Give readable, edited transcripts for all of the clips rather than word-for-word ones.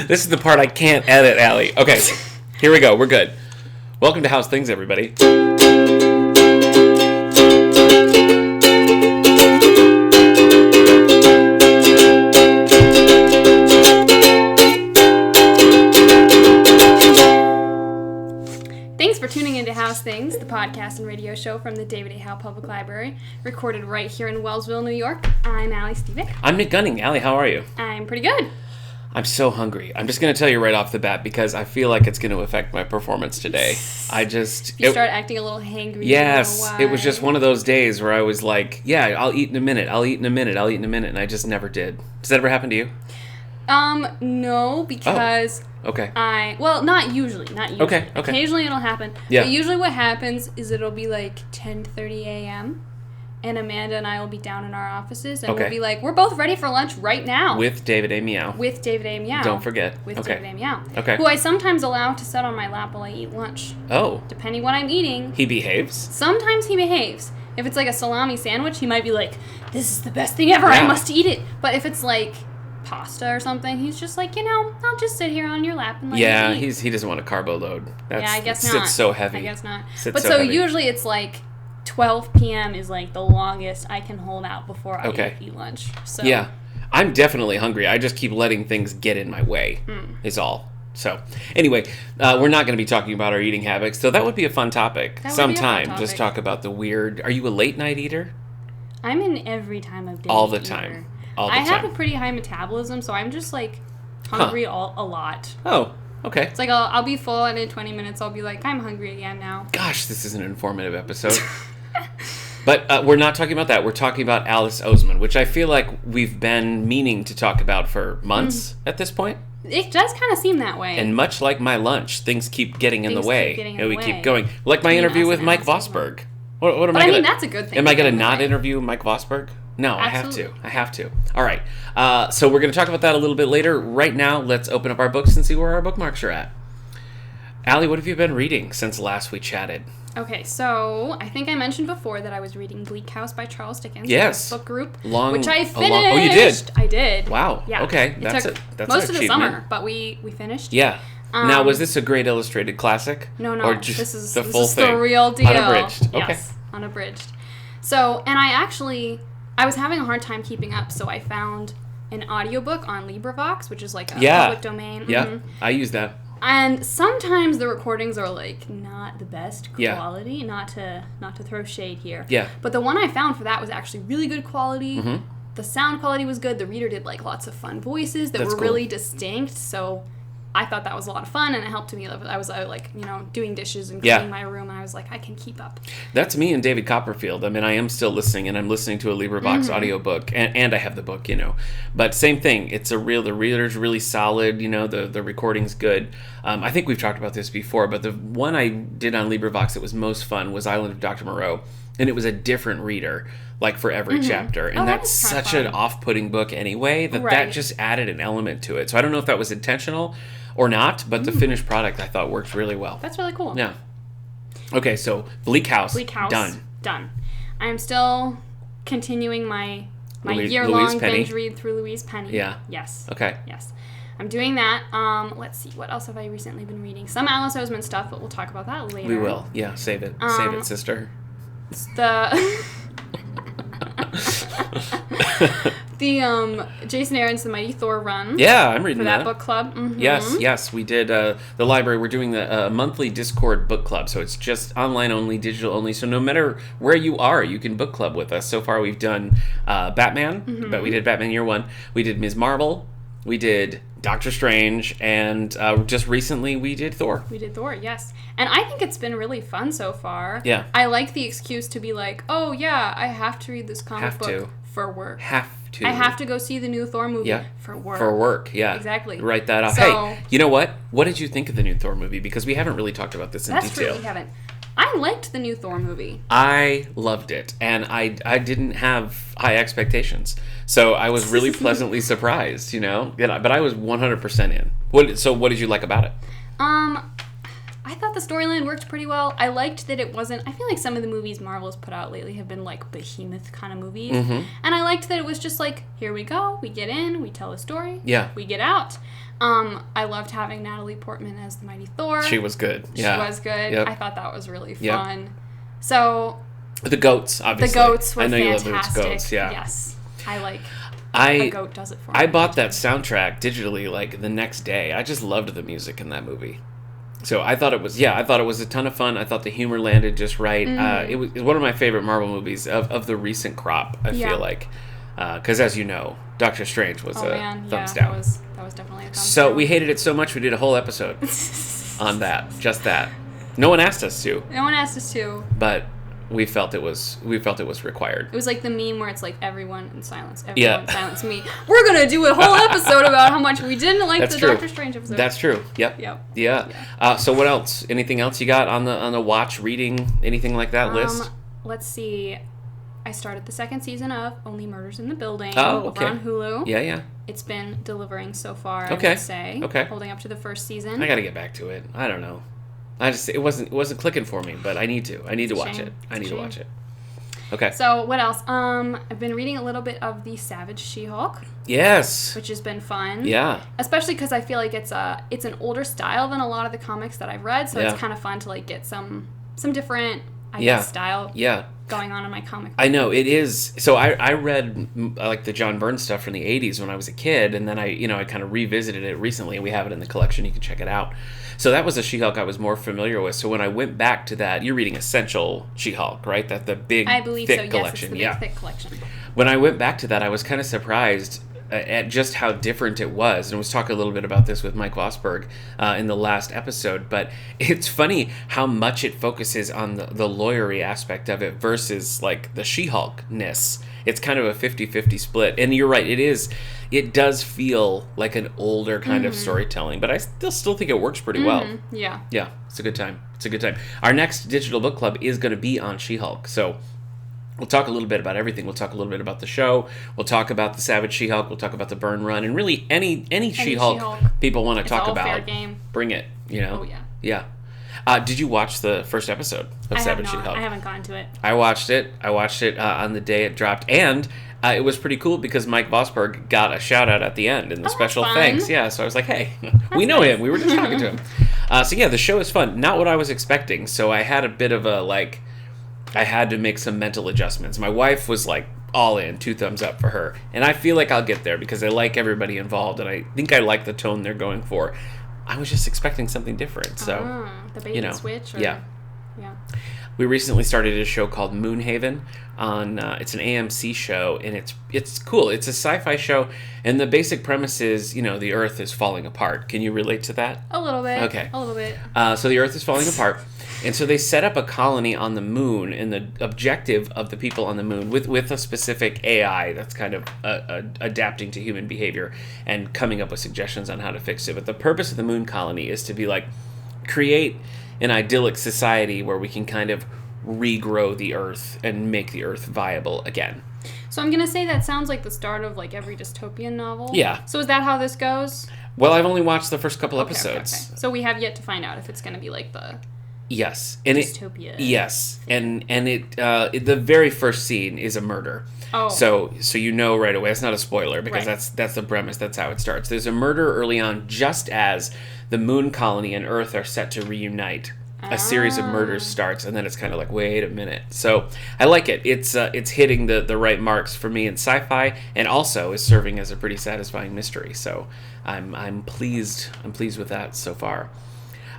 This is the part I can't edit, Allie. Okay, here we go. We're good. Welcome to How's Things, everybody. Thanks for tuning into How's Things, the podcast and radio show from the David A. Howe Public Library, recorded right here in Wellsville, New York. I'm Alice Oseman. I'm Nick Gunning. Allie, how are you? I'm pretty good. I'm so hungry. I'm just going to tell you right off the bat because I feel like it's going to affect my performance today. You start acting a little hangry. Yes, it was just one of those days where I was like, yeah, I'll eat in a minute, and I just never did. Does that ever happen to you? No, because... Oh, okay. Not usually. Okay. Occasionally it'll happen. Yeah. But usually what happens is it'll be like 10:30 a.m., and Amanda and I will be down in our offices, and we'll be like, we're both ready for lunch right now. With David A. Meow. Don't forget. David A. Meow. Okay. Who I sometimes allow to sit on my lap while I eat lunch. Oh. Depending what I'm eating. He behaves? Sometimes he behaves. If it's like a salami sandwich, he might be like, this is the best thing ever, I must eat it. But if it's like pasta or something, he's just like, I'll just sit here on your lap and let you eat. He doesn't want a carbo load. I guess not. Sits so heavy. I guess not. Heavy. Usually it's like 12 p.m. is like the longest I can hold out before I eat lunch. So yeah, I'm definitely hungry. I just keep letting things get in my way is all. So anyway, we're not going to be talking about our eating habits, so that would be a fun topic sometime. Just talk about the weird... Are you a late night eater? I'm an every time of day all the eater. time. I have a pretty high metabolism, so I'm just like hungry a lot. Oh, okay. It's like I'll be full, and in 20 minutes I'll be like, I'm hungry again now. Gosh, this is an informative episode. But we're not talking about that. We're talking about Alice Oseman, which I feel like we've been meaning to talk about for months at this point. It does kind of seem that way. And much like my lunch, things keep getting in the way. We keep going. Like my interview with Mike Vosberg. What am I gonna, that's a good thing. Am I going to not interview Mike Vosberg? No, absolutely. I have to. All right. So we're going to talk about that a little bit later. Right now, let's open up our books and see where our bookmarks are at. Allie, what have you been reading since last we chatted? Okay, so I think I mentioned before that I was reading Bleak House by Charles Dickens. Yes. Book group. Which I finished. Oh, you did? I did. Wow. Yeah. Okay. That's most of the summer, but we finished. Yeah. Now, was this a great illustrated classic? No. Or just this is thing? The real deal. Unabridged. Okay. Yes, unabridged. So, and I was having a hard time keeping up, so I found an audiobook on LibriVox, which is like a public domain. Yeah, Mm-hmm. I use that. And sometimes the recordings are like not the best quality. Yeah. Not to throw shade here. Yeah. But the one I found for that was actually really good quality. Mm-hmm. The sound quality was good. The reader did like lots of fun voices that were really distinct. So I thought that was a lot of fun, and it helped me. I was doing dishes and cleaning my room, and I was like, I can keep up. That's me and David Copperfield. I mean, I am still listening, and I'm listening to a LibriVox audiobook, and I have the book, But same thing. The reader's really solid, the recording's good. I think we've talked about this before, but the one I did on LibriVox that was most fun was Island of Dr. Moreau, and it was a different reader, like for every chapter. And that's such an off-putting book anyway, that just added an element to it. So I don't know if that was intentional or not, but the finished product I thought works really well. That's really cool. Yeah. Okay, so Bleak House. Done. I'm still continuing my year-long binge read through Louise Penny. Yeah. Yes. Okay. Yes. I'm doing that. Let's see. What else have I recently been reading? Some Alice Oseman stuff, but we'll talk about that later. We will. Yeah, save it. Save it, sister. The Jason Aaron's The Mighty Thor run. Yeah, I'm reading that. For that book club. Mm-hmm. Yes, we did the library. We're doing the monthly Discord book club, so it's just online only, digital only. So no matter where you are, you can book club with us. So far, we've done Batman, but we did Batman Year One. We did Ms. Marvel. We did Doctor Strange, and just recently we did Thor. We did Thor, yes. And I think it's been really fun so far. Yeah. I like the excuse to be like, oh yeah, I have to read this comic book for work. I have to go see the new Thor movie for work. For work, yeah. Exactly. Write that off. So, hey, you know what? What did you think of the new Thor movie? Because we haven't really talked about this in detail. That's true, we haven't. I liked the new Thor movie. I loved it, and I didn't have high expectations. So I was really pleasantly surprised, But I was 100% in. What did you like about it? I thought the storyline worked pretty well. I liked that it wasn't... I feel like some of the movies Marvel's put out lately have been, like, behemoth kind of movies. Mm-hmm. And I liked that it was just like, here we go, we get in, we tell a story, we get out. I loved having Natalie Portman as the Mighty Thor. She was good. She was good. Yep. I thought that was really fun. Yep. So... The goats, obviously. The goats were fantastic. I know fantastic. You love those goats, yeah. Yes. I like... A goat does it for me. I bought that soundtrack digitally, like, the next day. I just loved the music in that movie. So I thought it was a ton of fun. I thought the humor landed just right. It was one of my favorite Marvel movies of the recent crop, I feel like. Because as you know, Doctor Strange was thumbs down. That was definitely a thumbs down. We hated it so much we did a whole episode on that. Just that. No one asked us to. But we felt it was required. It was like the meme where it's like everyone in silence, silence me. We're gonna do a whole episode about how much we didn't like Doctor Strange episode. That's true. Yep. Yeah. So what else? Anything else you got on the watch, reading, anything like that list? Let's see. I started the second season of Only Murders in the Building over on Hulu. Yeah. It's been delivering so far, I would say. Okay. Holding up to the first season. I gotta get back to it. I don't know. It wasn't clicking for me, but I need to watch it. I need to watch it. Okay. So what else? I've been reading a little bit of the Savage She-Hulk. Yes. Which has been fun. Yeah. Especially because I feel like it's an older style than a lot of the comics that I've read, so it's kind of fun to like get some different style. Going on in my comic book. I know, it is. So I read like the John Byrne stuff from the 80s when I was a kid, and then I kind of revisited it recently, and we have it in the collection. You can check it out. So that was a She-Hulk I was more familiar with. So when I went back to that, you're reading Essential She-Hulk, right? That the big, I believe thick so. collection. Yes, it's the big, thick collection. When I went back to that, I was kind of surprised at just how different it was. And I was talking a little bit about this with Mike Vosberg in the last episode. But it's funny how much it focuses on the lawyery aspect of it versus like the She-Hulk-ness. It's kind of a 50-50 split. And you're right, it does feel like an older kind of storytelling, but I still think it works pretty well. Yeah. Yeah, it's a good time. Our next digital book club is going to be on She-Hulk, so we'll talk a little bit about everything. We'll talk a little bit about the show. We'll talk about the Savage She-Hulk. We'll talk about the Byrne run, and really any She-Hulk people want to talk about. Fair game. Bring it. Oh yeah. Yeah. Did you watch the first episode of Savage She-Hulk? I haven't gotten to it. I watched it on the day it dropped, and it was pretty cool because Mike Vosberg got a shout out at the end in the special thanks. Yeah, so I was like, hey, we know him. We were just talking to him. So yeah, the show is fun. Not what I was expecting. So I had a bit of I had to make some mental adjustments. My wife was like all in, 2 thumbs up for her, and I feel like I'll get there because I like everybody involved, and I think I like the tone they're going for. I was just expecting something different. So the bait and switch. Yeah. We recently started a show called Moonhaven on it's an AMC show, and it's cool. It's a sci-fi show, and the basic premise is, the Earth is falling apart. Can you relate to that? A little bit. Okay. A little bit. So the Earth is falling apart, and so they set up a colony on the moon, and the objective of the people on the moon with a specific AI that's kind of adapting to human behavior and coming up with suggestions on how to fix it. But the purpose of the moon colony is to be like create an idyllic society where we can kind of regrow the Earth and make the Earth viable again. So I'm going to say that sounds like the start of like every dystopian novel. Yeah. So is that how this goes? Well, I've only watched the first couple episodes. Okay. So we have yet to find out if it's going to be like the dystopia. Yes. And it the very first scene is a murder. Oh. So you know right away. It's not a spoiler because that's the premise. That's how it starts. There's a murder early on, just as the moon colony and Earth are set to reunite. A series of murders starts, and then it's kind of like, wait a minute. So I like it. It's hitting the right marks for me in sci-fi, and also is serving as a pretty satisfying mystery. So I'm pleased. I'm pleased with that so far.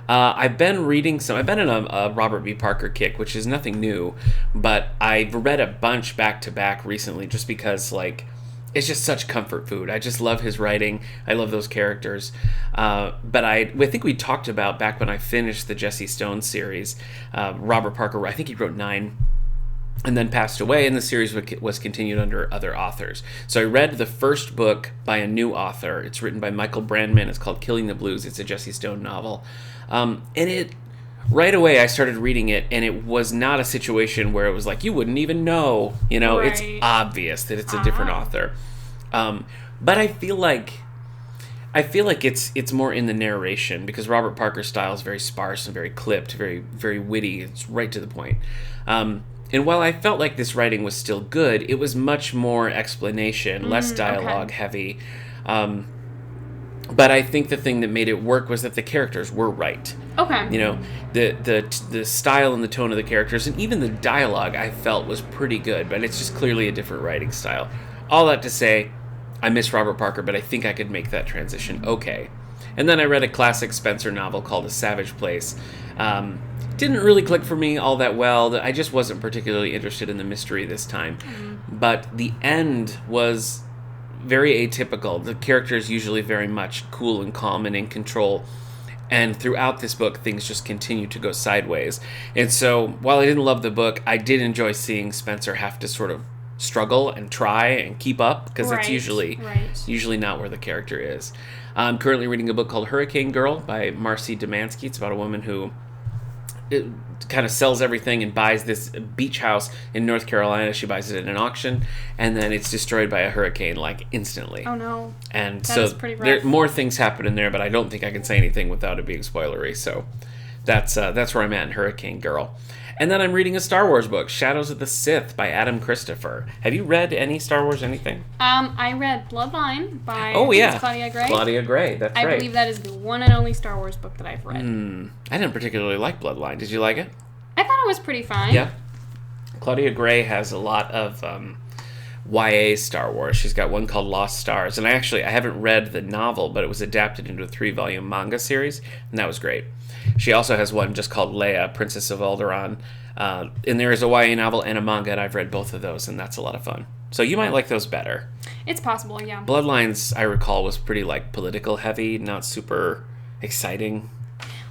I've been reading I've been in a Robert B. Parker kick, which is nothing new, but I've read a bunch back to back recently, just because it's just such comfort food. I just love his writing. I love those characters. But I think we talked about back when I finished the Jesse Stone series. Robert Parker, I think he wrote 9 and then passed away, and the series was continued under other authors. So I read the first book by a new author. It's written by Michael Brandman. It's called Killing the Blues. It's a Jesse Stone novel. And it... Right away, I started reading it, and it was not a situation where it was like, you wouldn't even know. It's obvious that it's a different author. But I feel like I feel like it's more in the narration, because Robert Parker's style is very sparse and very clipped, very very witty. It's right to the point. And while I felt like this writing was still good, it was much more explanation, less dialogue heavy. But I think the thing that made it work was that the characters were right. Okay. You know, the style and the tone of the characters, and even the dialogue, I felt was pretty good, but it's just clearly a different writing style. All that to say, I miss Robert Parker, but I think I could make that transition okay. And then I read a classic Spencer novel called A Savage Place. Didn't really click for me all that well. I just wasn't particularly interested in the mystery this time. But the end was very atypical. The character is usually very much cool and calm and in control. And throughout this book, things just continue to go sideways. And so, while I didn't love the book, I did enjoy seeing Spencer have to sort of struggle and try and keep up, because that's usually not where the character is. I'm currently reading a book called Hurricane Girl by Marcy Demansky. It's about a woman who kind of sells everything and buys this beach house in North Carolina. She buys it at an auction, and then it's destroyed by a hurricane, like, instantly. Oh, no. And that so is pretty rough. more things happen in there, but I don't think I can say anything without it being spoilery. So that's where I'm at in Hurricane Girl. And then I'm reading a Star Wars book, Shadows of the Sith by Adam Christopher. Have you read any Star Wars anything? I read Bloodline by Claudia Gray. Claudia Gray, that's right. I believe that is the one and only Star Wars book that I've read. I didn't particularly like Bloodline. Did you like it? I thought it was pretty fine. Yeah. Claudia Gray has a lot of YA Star Wars. She's got one called Lost Stars. And I haven't read the novel, but it was adapted into a 3-volume manga series, and that was great. She also has one just called Leia, Princess of Alderaan. And there is a YA novel and a manga, and I've read both of those, and that's a lot of fun. So you might like those better. It's possible, yeah. Bloodlines, I recall, was pretty, like, political heavy, not super exciting.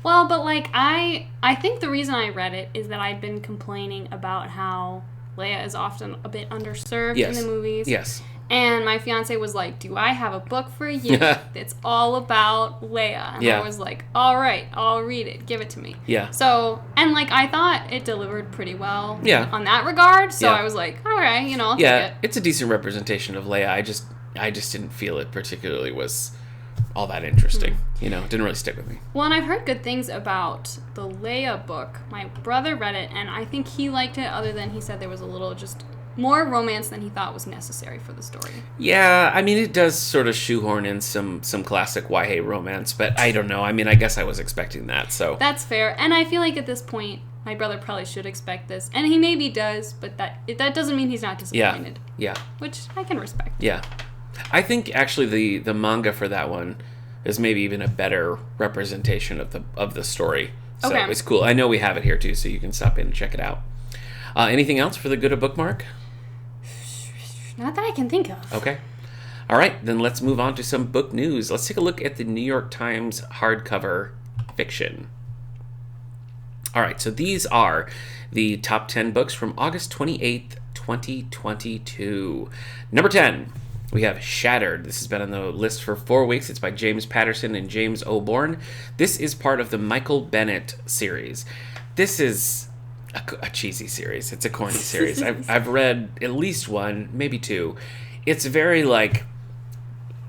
Well, but, like, I think the reason I read it is that I'd been complaining about how Leia is often a bit underserved in the movies. Yes. And my fiance was like, do I have a book for you that's all about Leia? And I was like, all right, I'll read it. Give it to me. Yeah. So, and, like, I thought it delivered pretty well on that regard. So I was like, all right, I'll take it. It's a decent representation of Leia. I just didn't feel it particularly was all that interesting. It didn't really stick with me. Well, and I've heard good things about the Leia book. My brother read it, and I think he liked it, other than he said there was a little just more romance than he thought was necessary for the story. Yeah, I mean, it does sort of shoehorn in some classic YA romance, but I don't know. I mean, I guess I was expecting that, so. That's fair, and I feel like at this point, my brother probably should expect this, and he maybe does, but that doesn't mean he's not disappointed. Yeah. Which I can respect. Yeah. I think, actually, the manga for that one is maybe even a better representation of the story. So it's cool. I know we have it here, too, so you can stop in and check it out. Anything else for the good of bookmark? Not that I can think of. Okay. All right, then let's move on to some book news. Let's take a look at the New York Times hardcover fiction. All right, so these are the top 10 books from August 28th, 2022. Number 10, we have Shattered. This has been on the list for 4 weeks. It's by James Patterson and James O'Born. This is part of the Michael Bennett series. This is a cheesy series. It's a corny series. I've read at least one, maybe two. It's very, like,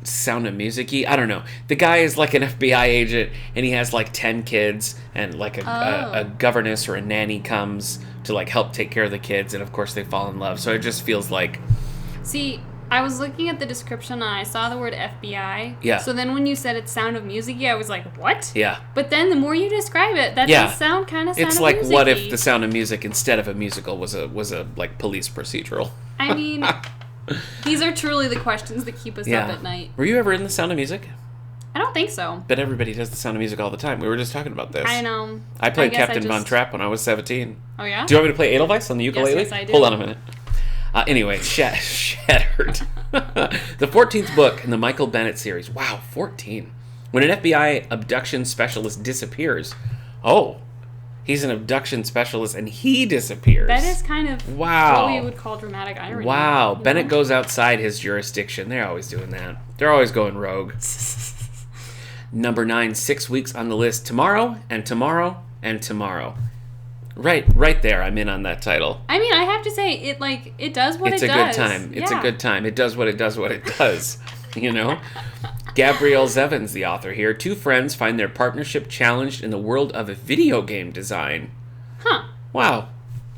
Sound of Music-y. I don't know. The guy is like an FBI agent, and he has like 10 kids, and like a governess or a nanny comes to like help take care of the kids, and of course they fall in love. So it just feels like... See, I was looking at the description and I saw the word FBI. Yeah. So then when you said it's Sound of Music-y, I was like, what? Yeah. But then the more you describe it, that does sound kind of Sound of Music-y. It's like, what if The Sound of Music instead of a musical was a like police procedural? I mean, these are truly the questions that keep us up at night. Were you ever in The Sound of Music? I don't think so. But everybody does The Sound of Music all the time. We were just talking about this. I know. I played Captain Von Trapp when I was 17. Oh, yeah? Do you want me to play Edelweiss on the ukulele? Yes, I do. Hold on a minute. Anyway, Shattered. The 14th book in the Michael Bennett series. Wow, 14. When an FBI abduction specialist disappears. Oh, he's an abduction specialist and he disappears. That is kind of what we would call dramatic irony. Wow, Bennett goes outside his jurisdiction. They're always doing that. They're always going rogue. Number 9, 6 weeks on the list. Tomorrow and tomorrow and tomorrow. Right there. I'm in on that title. I mean, I have to say, it does what it does. It's a good time. It's a good time. It does what it does, you know? Gabrielle Zevins, the author here. Two friends find their partnership challenged in the world of video game design. Huh. Wow.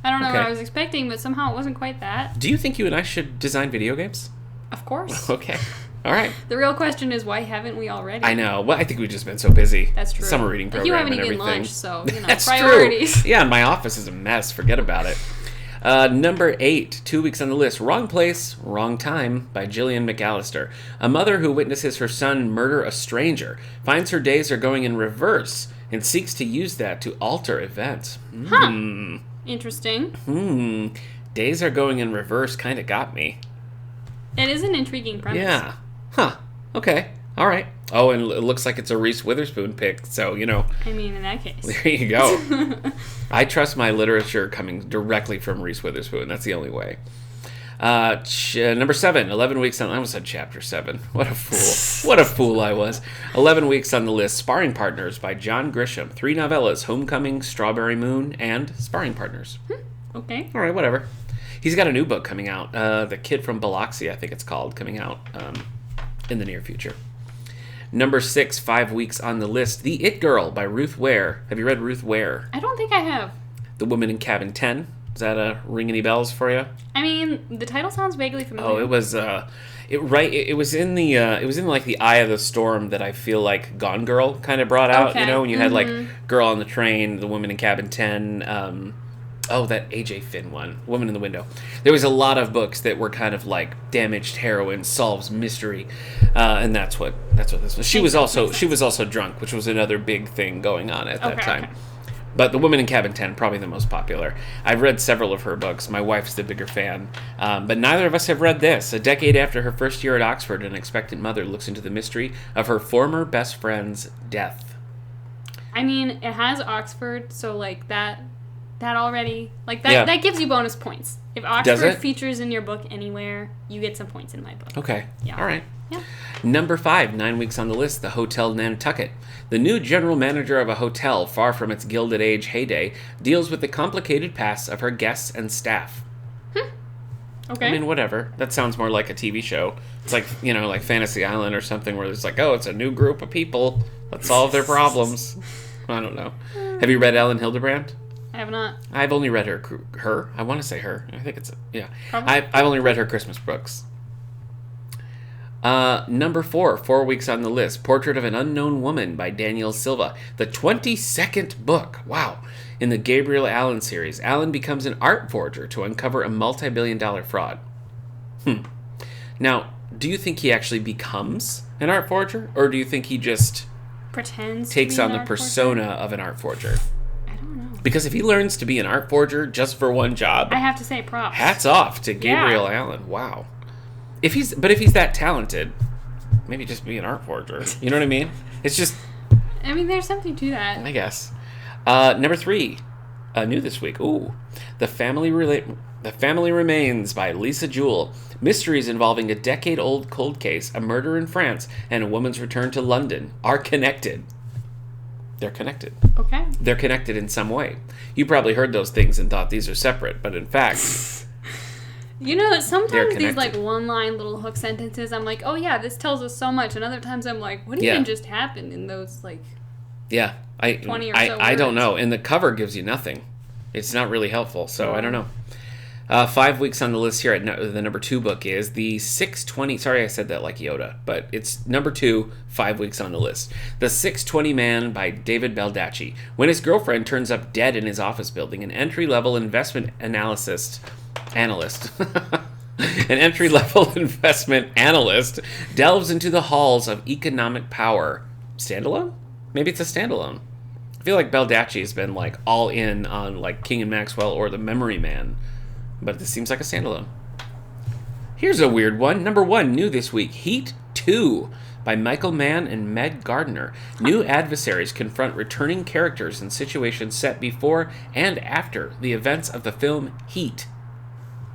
I don't know what I was expecting, but somehow it wasn't quite that. Do you think you and I should design video games? Of course. Okay. All right. The real question is, why haven't we already? I know. Well, I think we've just been so busy. That's true. Summer reading program you haven't and eaten everything. Lunch, so, That's priorities. True. Yeah, and my office is a mess. Forget about it. Number 8, 2 weeks on the list. Wrong Place, Wrong Time by Gillian McAllister. A mother who witnesses her son murder a stranger finds her days are going in reverse and seeks to use that to alter events. Interesting. Days are going in reverse kind of got me. It is an intriguing premise. Yeah. Huh. Okay. All right. Oh, and it looks like it's a Reese Witherspoon pick, so, I mean, in that case. There you go. I trust my literature coming directly from Reese Witherspoon. That's the only way. Number 7, 11 weeks on... I almost said chapter 7. What a fool. What a fool I was. 11 weeks on the list. Sparring Partners by John Grisham. 3 novellas, Homecoming, Strawberry Moon, and Sparring Partners. Okay. All right, whatever. He's got a new book coming out. The Kid from Biloxi, I think it's called, coming out in the near future. Number 6, 5 weeks on the list. The It Girl by Ruth Ware. Have you read Ruth Ware? I don't think I have. The Woman in Cabin 10. Does that ring any bells for you? I mean, the title sounds vaguely familiar. Oh, it was it was in like the eye of the storm that I feel like Gone Girl kind of brought out. Okay. When you had like Girl on the Train, The Woman in Cabin 10. That A.J. Finn one, Woman in the Window. There was a lot of books that were kind of like damaged heroine solves mystery, and that's what this was. She was also drunk, which was another big thing going on at that time. Okay. But The Woman in Cabin 10, probably the most popular. I've read several of her books. My wife's the bigger fan, but neither of us have read this. A decade after her first year at Oxford, an expectant mother looks into the mystery of her former best friend's death. I mean, it has Oxford, so like that already, like that gives you bonus points. If Oxford features in your book anywhere, you get some points in my book. Okay. Yeah. All right. Yeah. Number 5, 9 weeks on the list, The Hotel Nantucket. The new general manager of a hotel far from its Gilded Age heyday deals with the complicated past of her guests and staff. Okay. I mean, whatever. That sounds more like a TV show. It's like, like Fantasy Island or something where it's like, oh, it's a new group of people. Let's solve their problems. I don't know. Have you read Ellen Hildebrand? I have not. I've only read her. I want to say her. I think it's Probably. I've only read her Christmas books. Number 4, 4 weeks on the list. Portrait of an Unknown Woman by Daniel Silva. The 22nd book. Wow. In the Gabriel Allen series, Allen becomes an art forger to uncover a multi-billion-dollar fraud. Now, do you think he actually becomes an art forger, or do you think he just pretends takes to be on the persona of an art forger? Because if he learns to be an art forger just for one job, I have to say props. Hats off to Gabriel Allen. Wow. If he's that talented, maybe just be an art forger. You know what I mean? It's just. I mean, there's something to that. I guess. Number 3, new this week. Ooh, The Family Remains by Lisa Jewell. Mysteries involving a decade-old cold case, a murder in France, and a woman's return to London are connected. They're connected. Okay. They're connected in some way. You probably heard those things and thought these are separate, but in fact... sometimes these like one-line little hook sentences, I'm like, oh yeah, this tells us so much. And other times I'm like, what even just happened in those like 20 or so I don't know. And the cover gives you nothing. It's not really helpful, so I don't know. 5 weeks on the list here at the number 2 book is the 620... Sorry I said that like Yoda, but it's number 2, 5 weeks on the list. The 620 Man by David Baldacci. When his girlfriend turns up dead in his office building, an entry-level investment analyst... An entry-level investment analyst delves into the halls of economic power. Standalone? Maybe it's a standalone. I feel like Baldacci has been like all in on like King and Maxwell or The Memory Man. But this seems like a standalone. Here's a weird one. Number 1, new this week. Heat 2 by Michael Mann and Meg Gardner. New adversaries confront returning characters in situations set before and after the events of the film Heat.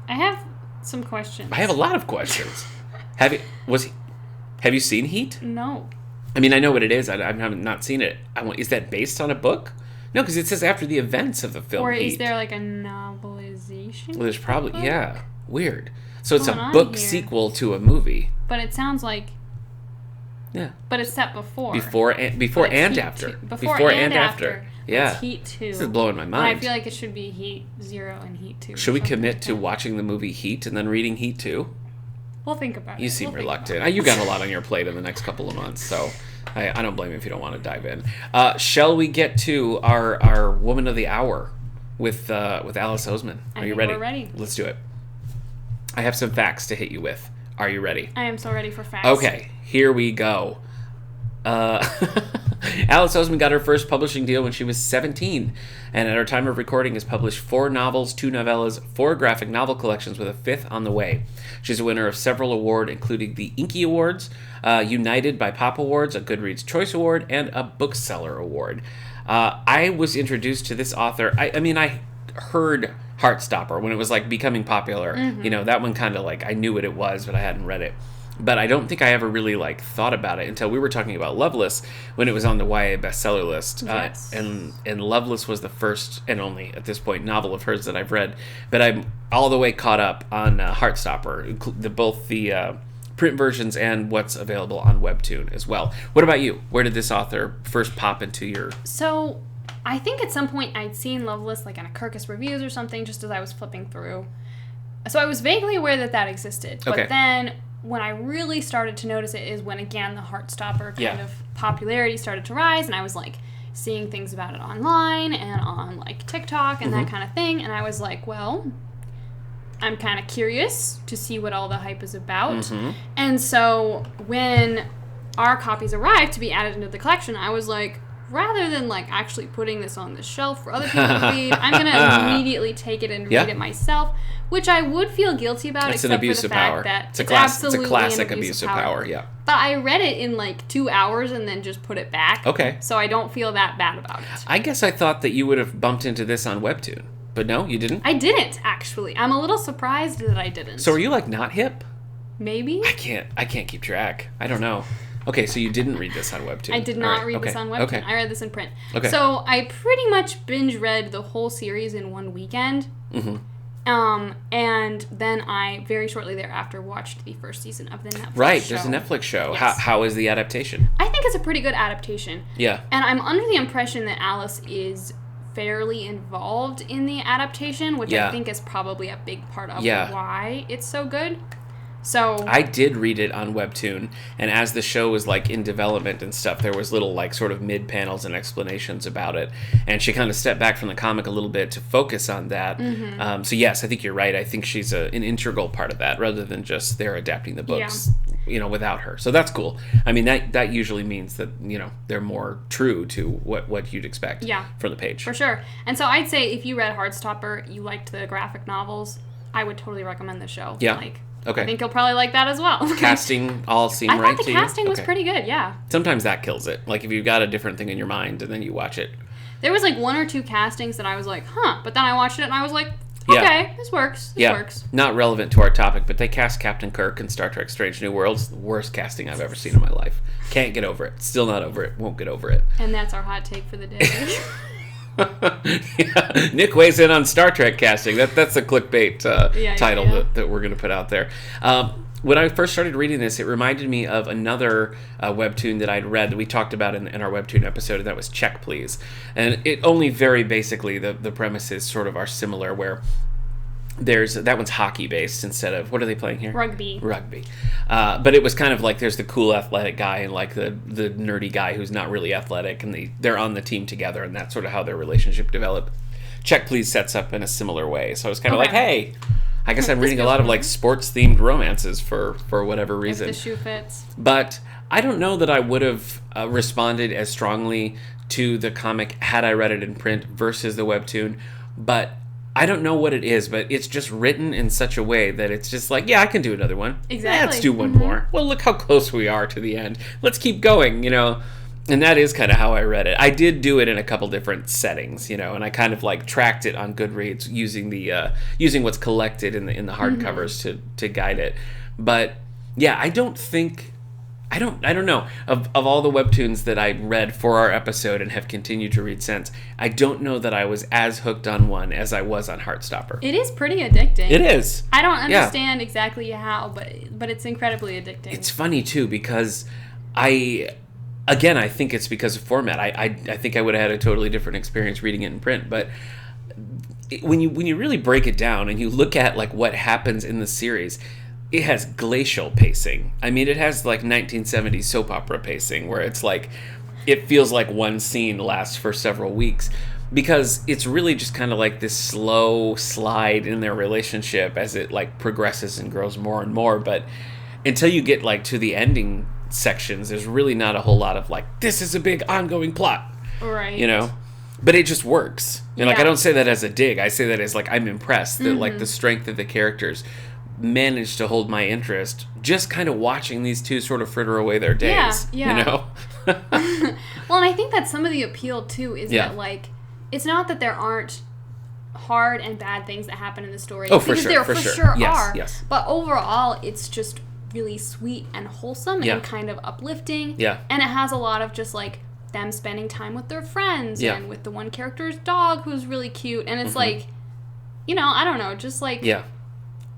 I have some questions. I have a lot of questions. Have you seen Heat? No. I mean, I know what it is. I haven't not seen it. Is that based on a book? No, because it says after the events of the film. Or Heat. Is there like a novelization? Well, there's probably weird. So it's a book sequel to a movie. But it sounds like Yeah. But it's set before. Before and after. Before and after. Yeah. It's Heat 2. This is blowing my mind. And I feel like it should be Heat 0 and Heat 2. Should we commit to watching the movie Heat and then reading Heat 2? We'll think about it. You seem reluctant. You got a lot on your plate in the next couple of months, so I don't blame you if you don't want to dive in. Shall we get to our Woman of the Hour with Alice Oseman? Are you ready? We're ready. Let's do it. I have some facts to hit you with. Are you ready? I am so ready for facts. Okay, here we go. Alice Oseman got her first publishing deal when she was 17, and at her time of recording has published 4 novels, 2 novellas, 4 graphic novel collections, with a 5th on the way. She's a winner of several awards, including the Inky Awards, United by Pop Awards, a Goodreads Choice Award, and a Bookseller Award. I was introduced to this author. I heard Heartstopper when it was like becoming popular. Mm-hmm. That one kind of like I knew what it was, but I hadn't read it. But I don't think I ever really like thought about it until we were talking about Loveless when it was on the YA bestseller list. Yes. And Loveless was the first and only, at this point, novel of hers that I've read. But I'm all the way caught up on Heartstopper, both the print versions and what's available on Webtoon as well. What about you? Where did this author first pop into your... So, I think at some point I'd seen Loveless like on a Kirkus Reviews or something just as I was flipping through. So I was vaguely aware that existed. But then... when I really started to notice it is when, again, the Heartstopper kind of popularity started to rise, and I was, like, seeing things about it online and on, like, TikTok and that kind of thing, and I was like, well, I'm kind of curious to see what all the hype is about. Mm-hmm. And so when our copies arrived to be added into the collection, I was like, rather than, like, actually putting this on the shelf for other people to read, I'm going to immediately take it and read it myself, which I would feel guilty about, it's except an abuse for the of fact power. that It's a classic abuse of power, yeah. But I read it in, like, 2 hours and then just put it back. Okay. So I don't feel that bad about it. I guess I thought that you would have bumped into this on Webtoon. But no, you didn't? I didn't, actually. I'm a little surprised that I didn't. So are you, like, not hip? Maybe? I can't keep track. I don't know. Okay, so you didn't read this on Webtoon. I did not read this on Webtoon. Okay. I read this in print. Okay. So I pretty much binge read the whole series in one weekend. Mm-hmm. And then I, very shortly thereafter, watched the first season of the Netflix show. Right, there's a Netflix show. Yes. How is the adaptation? I think it's a pretty good adaptation. Yeah. And I'm under the impression that Alice is fairly involved in the adaptation, which I think is probably a big part of why it's so good. So I did read it on Webtoon, and as the show was like in development and stuff, there was little like sort of mid panels and explanations about it, and she kind of stepped back from the comic a little bit to focus on that. Mm-hmm. So yes, I think you're right. I think she's an integral part of that, rather than just they're adapting the books, without her. So that's cool. I mean, that usually means that they're more true to what you'd expect from the page. For sure. And so I'd say if you read Heartstopper, you liked the graphic novels, I would totally recommend the show. Yeah. Okay. I think you'll probably like that as well. Casting all seem right to you? I thought the casting was pretty good, yeah. Sometimes that kills it. Like if you've got a different thing in your mind and then you watch it. There was like 1 or 2 castings that I was like, huh. But then I watched it and I was like, okay, this works. This works. Not relevant to our topic, but they cast Captain Kirk in Star Trek Strange New Worlds. The worst casting I've ever seen in my life. Can't get over it. Still not over it. Won't get over it. And that's our hot take for the day. Nick weighs in on Star Trek casting. That's a clickbait title that we're going to put out there. When I first started reading this, it reminded me of another webtoon that I'd read that we talked about in our webtoon episode, and that was Check Please. And it only very basically, the premises sort of are similar, where that one's hockey based instead of, what are they playing here? Rugby. But it was kind of like there's the cool athletic guy and like the nerdy guy who's not really athletic, and they're on the team together, and that's sort of how their relationship developed. Check Please sets up in a similar way. So I was kind of like, hey, I guess I'm reading a lot of like sports themed romances for whatever reason. If the shoe fits. But I don't know that I would have responded as strongly to the comic had I read it in print versus the webtoon. But I don't know what it is, but it's just written in such a way that it's just like, yeah, I can do another one. Exactly. Let's do one more. Well, look how close we are to the end. Let's keep going, And that is kind of how I read it. I did do it in a couple different settings, and I kind of like tracked it on Goodreads using what's collected in the hardcovers to guide it. But yeah, I don't know. Of all the webtoons that I read for our episode and have continued to read since, I don't know that I was as hooked on one as I was on Heartstopper. It is pretty addicting. It is. I don't understand exactly how, but it's incredibly addicting. It's funny, too, because I think it's because of format. I think I would have had a totally different experience reading it in print. But when you really break it down and you look at like what happens in the series, it has glacial pacing. I mean, it has like 1970s soap opera pacing where it's like it feels like one scene lasts for several weeks. Because it's really just kind of like this slow slide in their relationship as it like progresses and grows more and more. But until you get like to the ending sections, there's really not a whole lot of like, this is a big ongoing plot. Right. You know? But it just works. And like, I don't say that as a dig. I say that as like, I'm impressed that like the strength of the characters managed to hold my interest just kind of watching these two sort of fritter away their days. Yeah. You know? Well, and I think that's some of the appeal too, is that like, it's not that there aren't hard and bad things that happen in the story. Oh, for sure. There for sure yes, are. Yes. But overall, it's just really sweet and wholesome and kind of uplifting. Yeah. And it has a lot of just like them spending time with their friends and with the one character's dog who's really cute. And it's like, you know, I don't know, just like,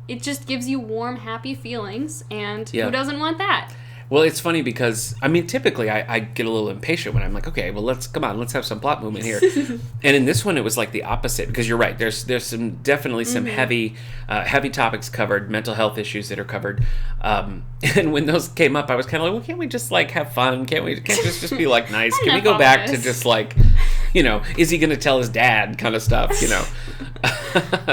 it just gives you warm, happy feelings. And who doesn't want that? Well, it's funny because, I mean, typically I get a little impatient when I'm like, okay, well, let's have some plot movement here. And in this one, it was like the opposite, because you're right. There's definitely some heavy topics covered, mental health issues that are covered. And when those came up, I was kind of like, well, can't we just like have fun? Can't this just be like nice? Can we go back to just like, you know, is he going to tell his dad kind of stuff, you know?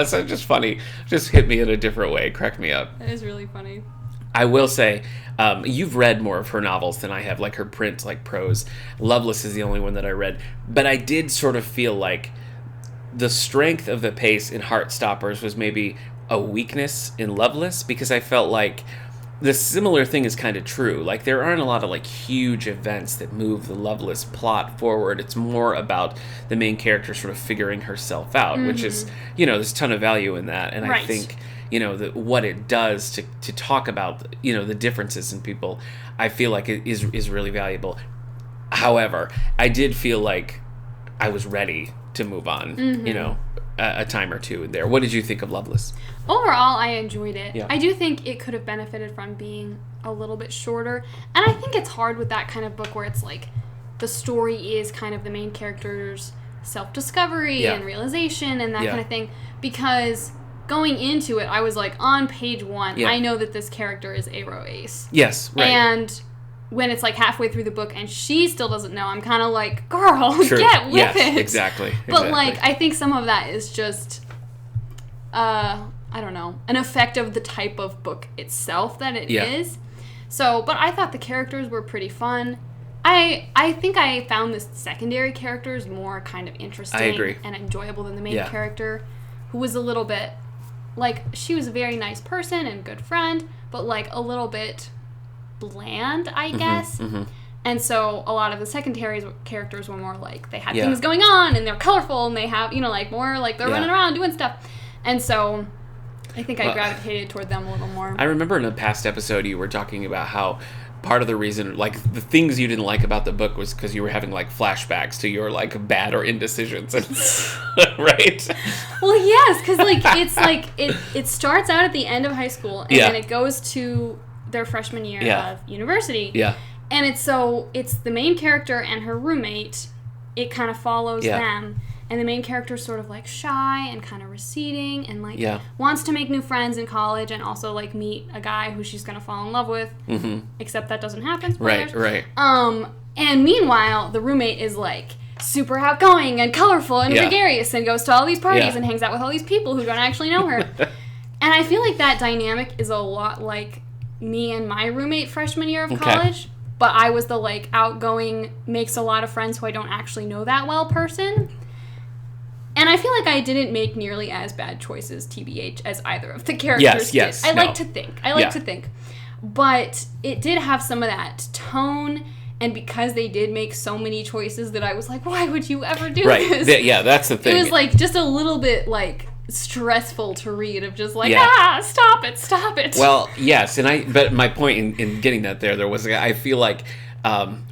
So just funny. Just hit me in a different way. Cracked me up. That is really funny. I will say, you've read more of her novels than I have, like her print, like prose. Loveless is the only one that I read. But I did sort of feel like the strength of the pace in Heartstoppers was maybe a weakness in Loveless, because I felt like the similar thing is kind of true. Like, there aren't a lot of, like, huge events that move the Loveless plot forward. It's more about the main character sort of figuring herself out, which is, you know, there's a ton of value in that. And I think, you know, what it does to talk about, you know, the differences in people, I feel like it is really valuable. However, I did feel like I was ready to move on, you know, a time or two in there. What did you think of Loveless? Overall, I enjoyed it. Yeah. I do think it could have benefited from being a little bit shorter. And I think it's hard with that kind of book where it's like the story is kind of the main character's self-discovery and realization and that kind of thing. Because going into it, I was like, on page 1, I know that this character is Aro Ace. Yes, right. And when it's like halfway through the book and she still doesn't know, I'm kind of like, girl, get with it. Exactly. But like, I think some of that is just, I don't know, an effect of the type of book itself that it is. So, but I thought the characters were pretty fun. I think I found the secondary characters more kind of interesting and enjoyable than the main character, who was a little bit, like, she was a very nice person and good friend, but like a little bit bland, I guess. And so a lot of the secondary characters were more like, they had things going on and they're colorful and they have, you know, like more like they're running around doing stuff. And so I think I gravitated toward them a little more. I remember in a past episode you were talking about how part of the reason, like, the things you didn't like about the book was because you were having, like, flashbacks to your, like, bad or indecisions. Right? Well, yes, because, like, it's, like, it starts out at the end of high school, and then it goes to their freshman year of university. Yeah. And it's the main character and her roommate. It kind of follows them. And the main character is sort of, like, shy and kind of receding and, like, wants to make new friends in college and also, like, meet a guy who she's going to fall in love with. Except that doesn't happen. Spoilers. Right. And meanwhile, the roommate is, like, super outgoing and colorful and gregarious and goes to all these parties and hangs out with all these people who don't actually know her. And I feel like that dynamic is a lot like me and my roommate freshman year of college. But I was the, like, outgoing, makes a lot of friends who I don't actually know that well person. And I feel like I didn't make nearly as bad choices, TBH, as either of the characters did. I like to think. But it did have some of that tone, and because they did make so many choices that I was like, why would you ever do this? That's the thing. It was, like, just a little bit, like, stressful to read, of just like, stop it. Well, yes, but my point in getting that there was, I feel like,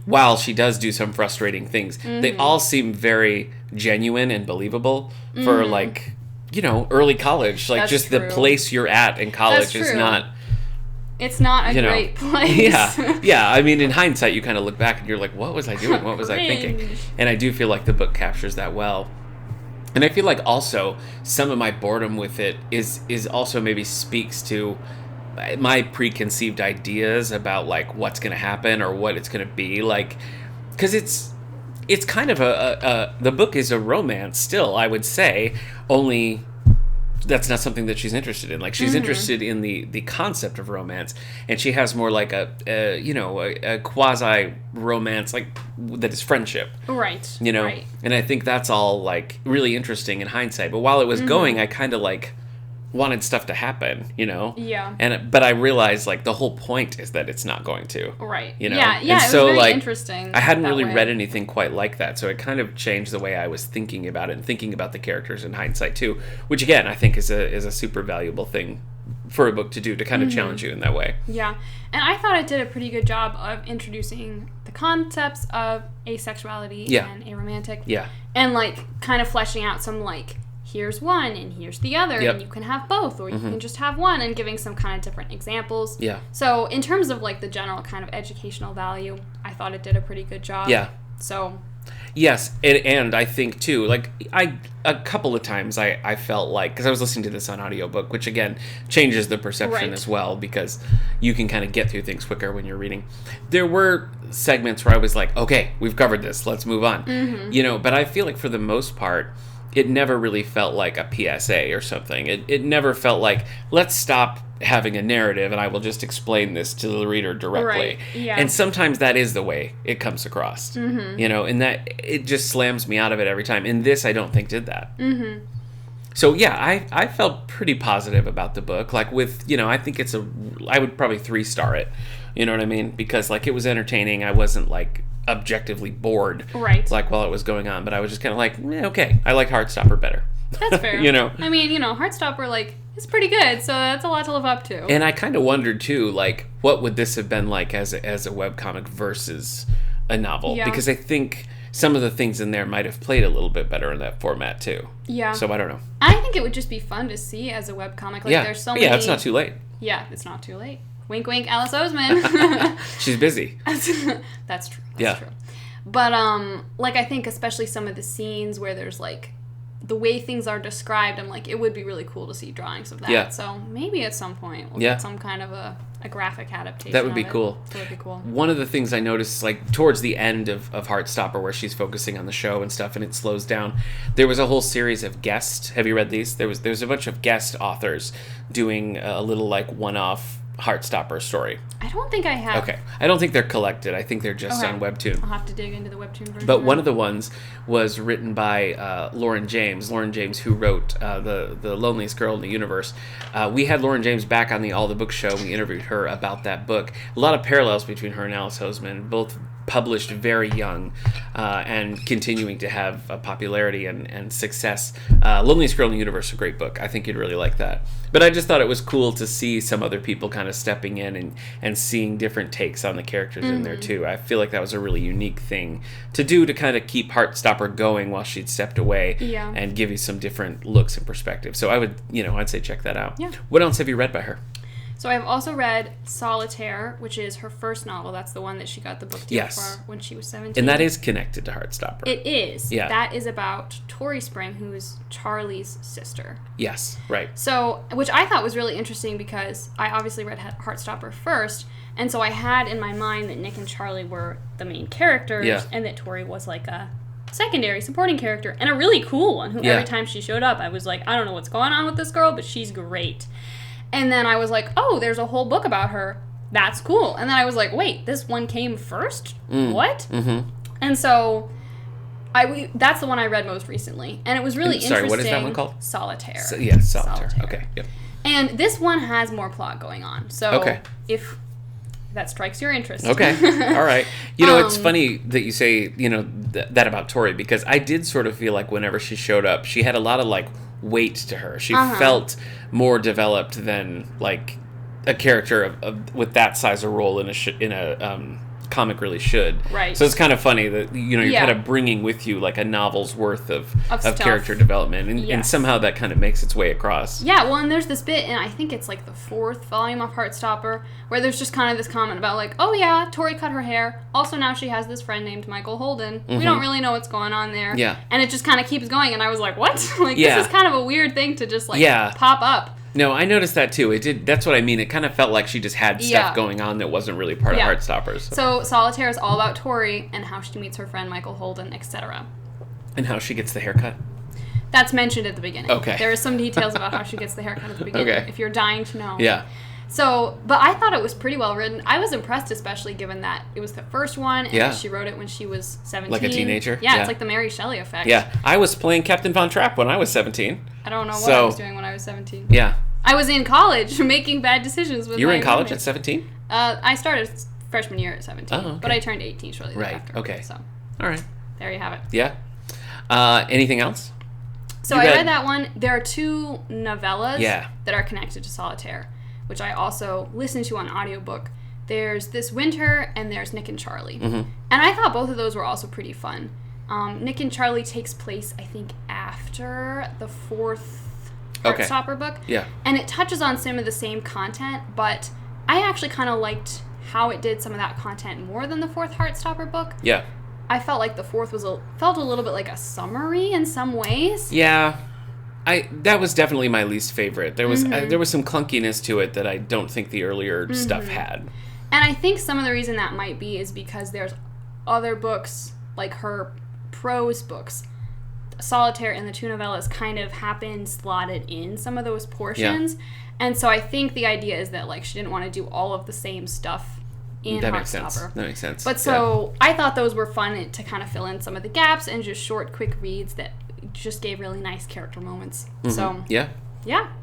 while she does do some frustrating things, they all seem very genuine and believable for, like, you know, early college. Like, that's just true. The place you're at in college is not, it's not a great place. Yeah. I mean, in hindsight, you kind of look back and you're like, what was I doing? What was I thinking? And I do feel like the book captures that well. And I feel like also some of my boredom with it is also maybe speaks to my preconceived ideas about like what's going to happen or what it's going to be like, because it's kind of the book is a romance still, I would say, only that's not something that she's interested in. Like, she's interested in the concept of romance, and she has more like a quasi romance, like, that is friendship. Right. Right. And I think that's all like really interesting in hindsight. But while it was going, I kind of like wanted stuff to happen, Yeah. But I realized like the whole point is that it's not going to. Right. Yeah. And it was so very like interesting. I hadn't really read anything quite like that, so it kind of changed the way I was thinking about it and thinking about the characters in hindsight too, which again I think is a super valuable thing for a book to do, to kind of challenge you in that way. Yeah. And I thought it did a pretty good job of introducing the concepts of asexuality and aromantic. Yeah. And like kind of fleshing out some like, here's one and here's the other, and you can have both, or you can just have one, and giving some kind of different examples. Yeah. So in terms of like the general kind of educational value, I thought it did a pretty good job. Yeah. So. Yes, and I think too, like a couple of times I felt like, because I was listening to this on audiobook, which again changes the perception as well, because you can kind of get through things quicker when you're reading. There were segments where I was like, okay, we've covered this, let's move on. But I feel like for the most part, it never really felt like a PSA or something. It never felt like, let's stop having a narrative and I will just explain this to the reader directly. Right. Yeah. And sometimes that is the way it comes across. And that it just slams me out of it every time. And this, I don't think, did that. So yeah, I felt pretty positive about the book. Like with, I think I would probably 3-star it. You know what I mean? Because like it was entertaining. I wasn't like objectively bored, like while it was going on, but I was just kind of like, okay, I like Heartstopper better. That's fair. I mean, Heartstopper, like, is pretty good, so that's a lot to live up to. And I kind of wondered too, like, what would this have been like as a webcomic versus a novel? Yeah. Because I think some of the things in there might have played a little bit better in that format too. Yeah. So I don't know. I think it would just be fun to see as a webcomic. Like, there's so many. Yeah, it's not too late. Yeah, it's not too late. Wink, wink, Alice Oseman. She's busy. That's true. That's true. But, like, I think especially some of the scenes where there's, like, the way things are described, I'm like, it would be really cool to see drawings of that. Yeah. So maybe at some point we'll get some kind of a graphic adaptation. That would be cool. That would be cool. One of the things I noticed, like, towards the end of Heartstopper, where she's focusing on the show and stuff and it slows down, there was a whole series of guests. Have you read these? There was a bunch of guest authors doing a little, like, one-off Heartstopper story. I don't think I have. Okay. I don't think they're collected. I think they're just on Webtoon. I'll have to dig into the Webtoon version. But one of the ones was written by Lauren James. Lauren James, who wrote the Loneliest Girl in the Universe. We had Lauren James back on the All the Book show. We interviewed her about that book. A lot of parallels between her and Alice Oseman, both published very young and continuing to have popularity and success. Loneliest Girl in the Universe is a great book. I think you'd really like that. But I just thought it was cool to see some other people kind of stepping in and seeing different takes on the characters in there too. I feel like that was a really unique thing to do, to kind of keep Heartstopper going while she'd stepped away and give you some different looks and perspectives. So I would, I'd say check that out. Yeah. What else have you read by her? So I've also read Solitaire, which is her first novel. That's the one that she got the book deal for when she was 17. And that is connected to Heartstopper. It is. Yeah. That is about Tori Spring, who's Charlie's sister. Yes, right. So, which I thought was really interesting because I obviously read Heartstopper first, and so I had in my mind that Nick and Charlie were the main characters, and that Tori was like a secondary supporting character, and a really cool one, who every time she showed up, I was like, I don't know what's going on with this girl, but she's great. And then I was like, oh, there's a whole book about her. That's cool. And then I was like, wait, this one came first? What? Mm-hmm. And so that's the one I read most recently. And it was really interesting. Sorry, what is that one called? Solitaire. Solitaire. Okay. Yep. And this one has more plot going on. So if that strikes your interest. Okay. All right. It's funny that you say, that about Tori, because I did sort of feel like whenever she showed up, she had a lot of, like, weight to her. She felt more developed than, like, a character with that size of role in a comic really should. Right. So it's kind of funny that, you're kind of bringing with you like a novel's worth of character development, and somehow that kind of makes its way across. Yeah, well, and there's this bit, and I think it's like the 4th volume of Heartstopper, where there's just kind of this comment about like, oh yeah, Tori cut her hair. Also now she has this friend named Michael Holden. We don't really know what's going on there. Yeah. And it just kind of keeps going, and I was like, what? Like, this is kind of a weird thing to just like pop up. No, I noticed that too. It did. That's what I mean. It kind of felt like she just had stuff going on that wasn't really part of Heartstoppers. So Solitaire is all about Tori and how she meets her friend Michael Holden, etc. And how she gets the haircut. That's mentioned at the beginning. Okay. There are some details about how she gets the haircut at the beginning, if you're dying to know. Yeah. So, but I thought it was pretty well written. I was impressed, especially given that it was the first one, and she wrote it when she was 17. Like a teenager? Yeah, it's like the Mary Shelley effect. Yeah, I was playing Captain Von Trapp when I was 17. I don't know what I was doing when I was 17. Yeah. I was in college making bad decisions with You were in college roommates. at 17? I started freshman year at 17, but I turned 18 shortly thereafter. Right, okay. So, all right. There you have it. Yeah. Anything else? So I read that one. There are 2 novellas that are connected to Solitaire, which I also listened to on audiobook. There's This Winter and there's Nick and Charlie. And I thought both of those were also pretty fun. Nick and Charlie takes place, I think, after the 4th Heartstopper book. Yeah. And it touches on some of the same content, but I actually kind of liked how it did some of that content more than the 4th Heartstopper book. Yeah. I felt like the 4th felt a little bit like a summary in some ways. Yeah. That was definitely my least favorite. There was there was some clunkiness to it that I don't think the earlier stuff had. And I think some of the reason that might be is because there's other books, like her prose books, Solitaire and the 2 novellas kind of happened slotted in some of those portions. Yeah. And so I think the idea is that like she didn't want to do all of the same stuff in Heartstopper. That makes sense. But so I thought those were fun to kind of fill in some of the gaps and just short, quick reads that just gave really nice character moments. So yeah.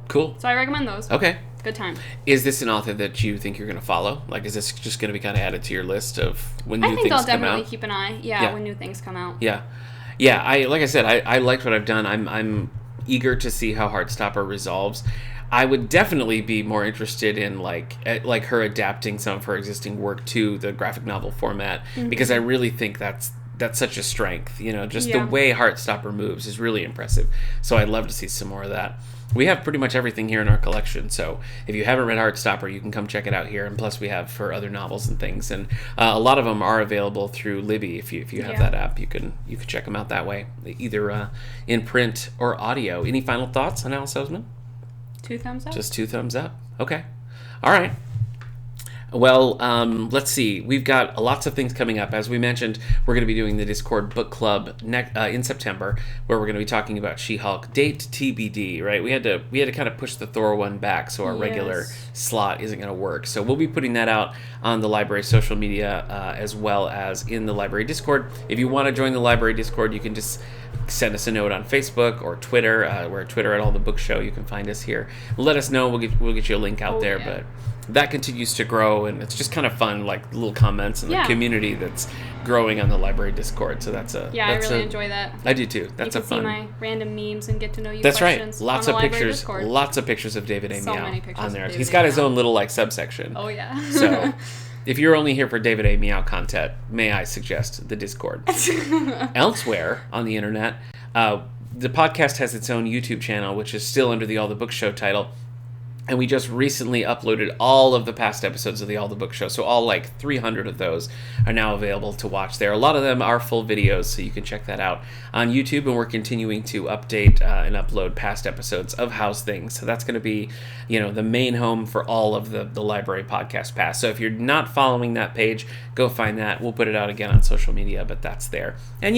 Cool. So I recommend those. Okay. Good time. Is this an author that you think you're going to follow? Like, is this just going to be kind of added to your list of when new things come out? I think I'll definitely keep an eye. When new things come out. Yeah. Like I said, I liked what I've done. I'm eager to see how Heartstopper resolves. I would definitely be more interested in like her adapting some of her existing work to the graphic novel format, because I really think that's such a strength. Just the way Heartstopper moves is really impressive. So I'd love to see some more of that. We have pretty much everything here in our collection, so if you haven't read Heartstopper, you can come check it out here. And plus, we have for other novels and things, and a lot of them are available through Libby. If you have that app, you can check them out that way, either in print or audio. Any final thoughts on Alice Oseman? 2 thumbs up. Just 2 thumbs up. Okay. All right. Well, let's see. We've got lots of things coming up. As we mentioned, we're going to be doing the Discord Book Club in September, where we're going to be talking about She-Hulk. Date TBD, right? We had to kind of push the Thor one back, so our regular slot isn't going to work. So we'll be putting that out on the library social media as well as in the library Discord. If you want to join the library Discord, you can just send us a note on Facebook or Twitter. We're at Twitter at All the Book Show. You can find us here. Let us know. We'll get you a link out there. But that continues to grow, and it's just kind of fun, like little comments and the community that's growing on the library Discord. So that's a I really enjoy that. I do too. That's a fun. You can see my random memes and get to know you. That's questions right. Lots on of the pictures. Discord. Lots of pictures of David A. So Meow many pictures on there. of David He's got A. his own little like subsection. Oh yeah. So if you're only here for David A. Meow content, may I suggest the Discord. Elsewhere on the internet, the podcast has its own YouTube channel, which is still under the All the Book Show title. And we just recently uploaded all of the past episodes of the All the Book Show. So all like 300 of those are now available to watch there. A lot of them are full videos, so you can check that out on YouTube. And we're continuing to update and upload past episodes of Howe's Things. So that's going to be, the main home for all of the library podcast past. So if you're not following that page, go find that. We'll put it out again on social media, but that's there. And,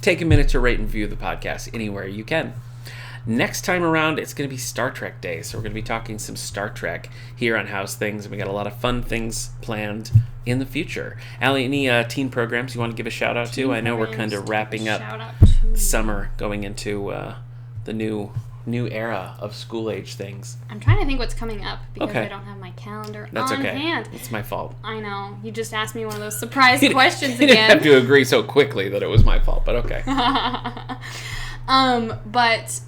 take a minute to rate and view the podcast anywhere you can. Next time around, it's going to be Star Trek Day, so we're going to be talking some Star Trek here on Howe's Things, and we got a lot of fun things planned in the future. Allie, any teen programs you want to give a shout-out to? I know we're kind of wrapping up summer, going into the new era of school-age things. I'm trying to think what's coming up, because I don't have my calendar on hand. It's my fault. I know. You just asked me one of those surprise questions again. You didn't have to agree so quickly that it was my fault, but okay. But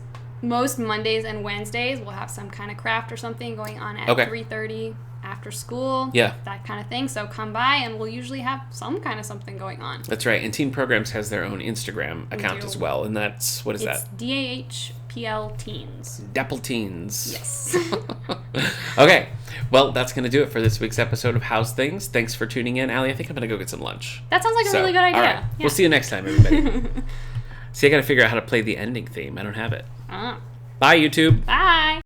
most Mondays and Wednesdays we'll have some kind of craft or something going on at 3:30 after school. Yeah. That kind of thing. So come by and we'll usually have some kind of something going on. That's right. And Teen Programs has their own Instagram account as well. And that's, what is that? It's DAHPL Teens. Dapple Teens. Yes. Okay. Well, that's going to do it for this week's episode of House Things. Thanks for tuning in. Allie, I think I'm going to go get some lunch. That sounds like a really good idea. All right. Yeah. We'll see you next time, everybody. See, I got to figure out how to play the ending theme. I don't have it. Bye, YouTube. Bye.